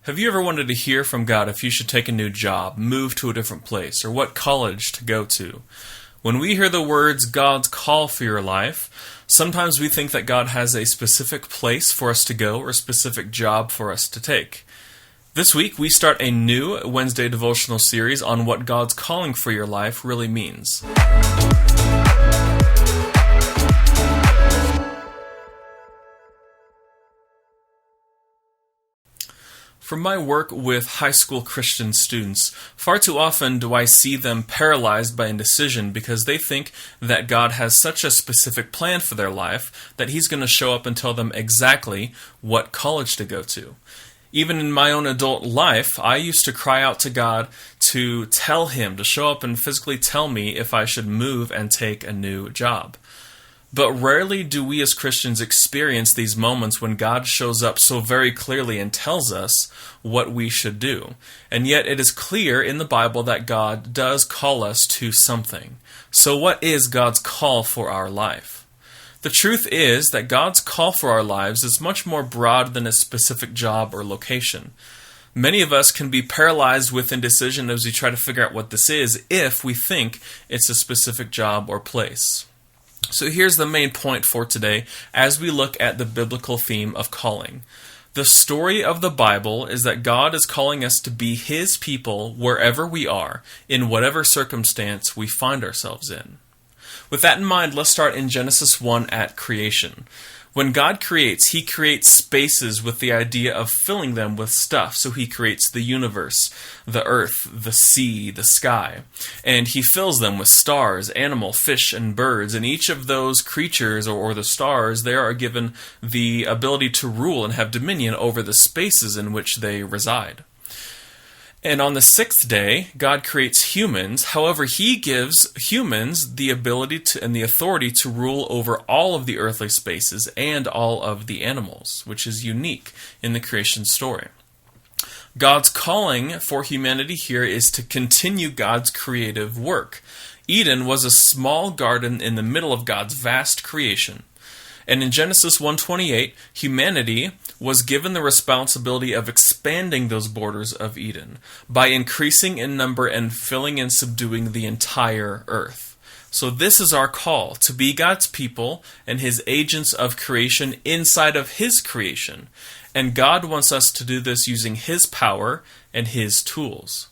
Have you ever wanted to hear from God if you should take a new job, move to a different place, or what college to go to? When we hear the words God's call for your life, sometimes we think that God has a specific place for us to go or a specific job for us to take. This week, we start a new Wednesday devotional series on what God's calling for your life really means. From my work with high school Christian students, far too often do I see them paralyzed by indecision because they think that God has such a specific plan for their life that He's going to show up and tell them exactly what college to go to. Even in my own adult life, I used to cry out to God to tell Him, to show up and physically tell me if I should move and take a new job. But rarely do we as Christians experience these moments when God shows up so very clearly and tells us what we should do. And yet it is clear in the Bible that God does call us to something. So what is God's call for our life? The truth is that God's call for our lives is much more broad than a specific job or location. Many of us can be paralyzed with indecision as we try to figure out what this is if we think it's a specific job or place. So here's the main point for today as we look at the biblical theme of calling. The story of the Bible is that God is calling us to be His people wherever we are, in whatever circumstance we find ourselves in. With that in mind, let's start in Genesis 1 at creation. When God creates, He creates spaces with the idea of filling them with stuff. So He creates the universe, the earth, the sea, the sky. And He fills them with stars, animal, fish, and birds. And each of those creatures, or the stars, they are given the ability to rule and have dominion over the spaces in which they reside. And on the sixth day, God creates humans. However, He gives humans the ability to and the authority to rule over all of the earthly spaces and all of the animals, which is unique in the creation story. God's calling for humanity here is to continue God's creative work. Eden was a small garden in the middle of God's vast creation. And in Genesis 1:28, humanity was given the responsibility of expanding those borders of Eden by increasing in number and filling and subduing the entire earth. So this is our call, to be God's people and His agents of creation inside of His creation. And God wants us to do this using His power and His tools.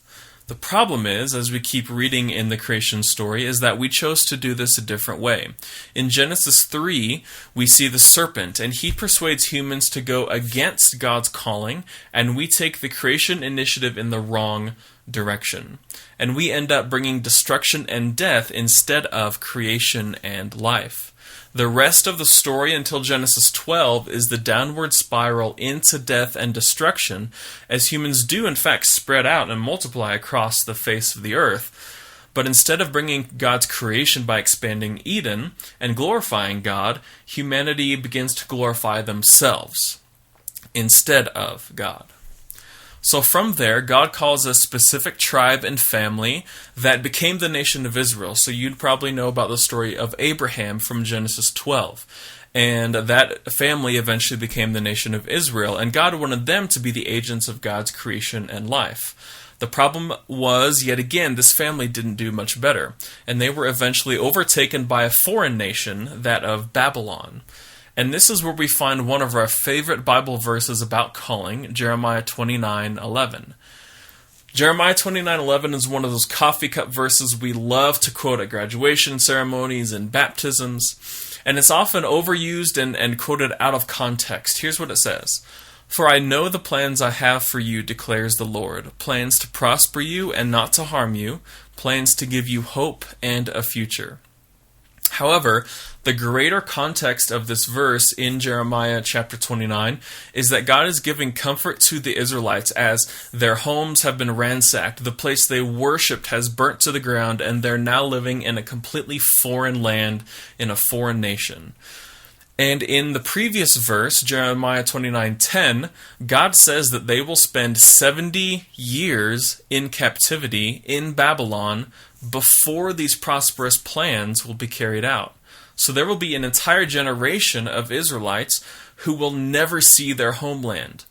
The problem is, as we keep reading in the creation story, is that we chose to do this a different way. In Genesis 3, we see the serpent, and he persuades humans to go against God's calling, and we take the creation initiative in the wrong direction. And we end up bringing destruction and death instead of creation and life. The rest of the story until Genesis 12 is the downward spiral into death and destruction as humans do in fact spread out and multiply across the face of the earth. But instead of bringing God's creation by expanding Eden and glorifying God, humanity begins to glorify themselves instead of God. So from there, God calls a specific tribe and family that became the nation of Israel. So you'd probably know about the story of Abraham from Genesis 12. And that family eventually became the nation of Israel. And God wanted them to be the agents of God's creation and life. The problem was, yet again, this family didn't do much better. And they were eventually overtaken by a foreign nation, that of Babylon. And this is where we find one of our favorite Bible verses about calling, Jeremiah 29:11. Jeremiah 29:11 is one of those coffee cup verses we love to quote at graduation ceremonies and baptisms, and it's often overused and quoted out of context. Here's what it says: "For I know the plans I have for you, declares the Lord, plans to prosper you and not to harm you, plans to give you hope and a future." However, the greater context of this verse in Jeremiah chapter 29 is that God is giving comfort to the Israelites as their homes have been ransacked, the place they worshipped has burnt to the ground, and they're now living in a completely foreign land in a foreign nation. And in the previous verse, Jeremiah 29:10, God says that they will spend 70 years in captivity in Babylon before these prosperous plans will be carried out. So there will be an entire generation of Israelites who will never see their homeland.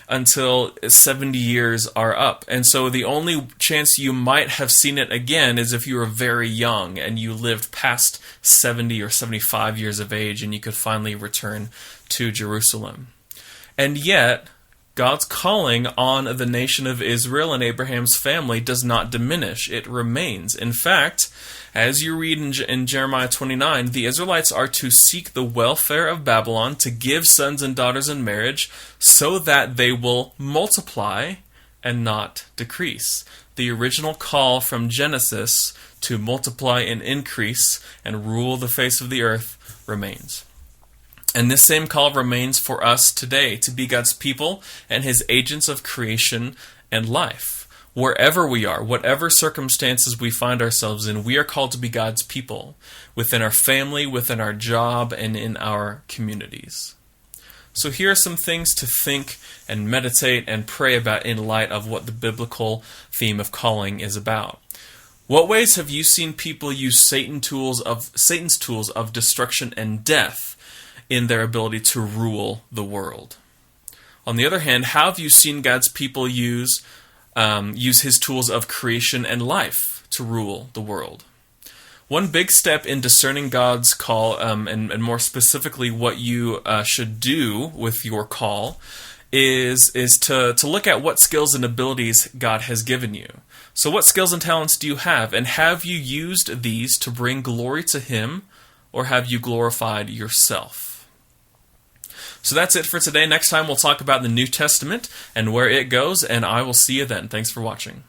until 70 years are up. And so the only chance you might have seen it again is if you were very young and you lived past 70 or 75 years of age and you could finally return to Jerusalem. And yet, God's calling on the nation of Israel and Abraham's family does not diminish. It remains. In fact, as you read in Jeremiah 29, the Israelites are to seek the welfare of Babylon, to give sons and daughters in marriage, so that they will multiply and not decrease. The original call from Genesis to multiply and increase and rule the face of the earth remains. And this same call remains for us today, to be God's people and His agents of creation and life. Wherever we are, whatever circumstances we find ourselves in, we are called to be God's people, within our family, within our job, and in our communities. So here are some things to think and meditate and pray about in light of what the biblical theme of calling is about. What ways have you seen people use Satan's tools of destruction and death in their ability to rule the world? On the other hand, how have you seen God's people use His tools of creation and life to rule the world? One big step in discerning God's call, and more specifically what you should do with your call, is to look at what skills and abilities God has given you. So what skills and talents do you have? And have you used these to bring glory to Him, or have you glorified yourself? So that's it for today. Next time we'll talk about the New Testament and where it goes, and I will see you then. Thanks for watching.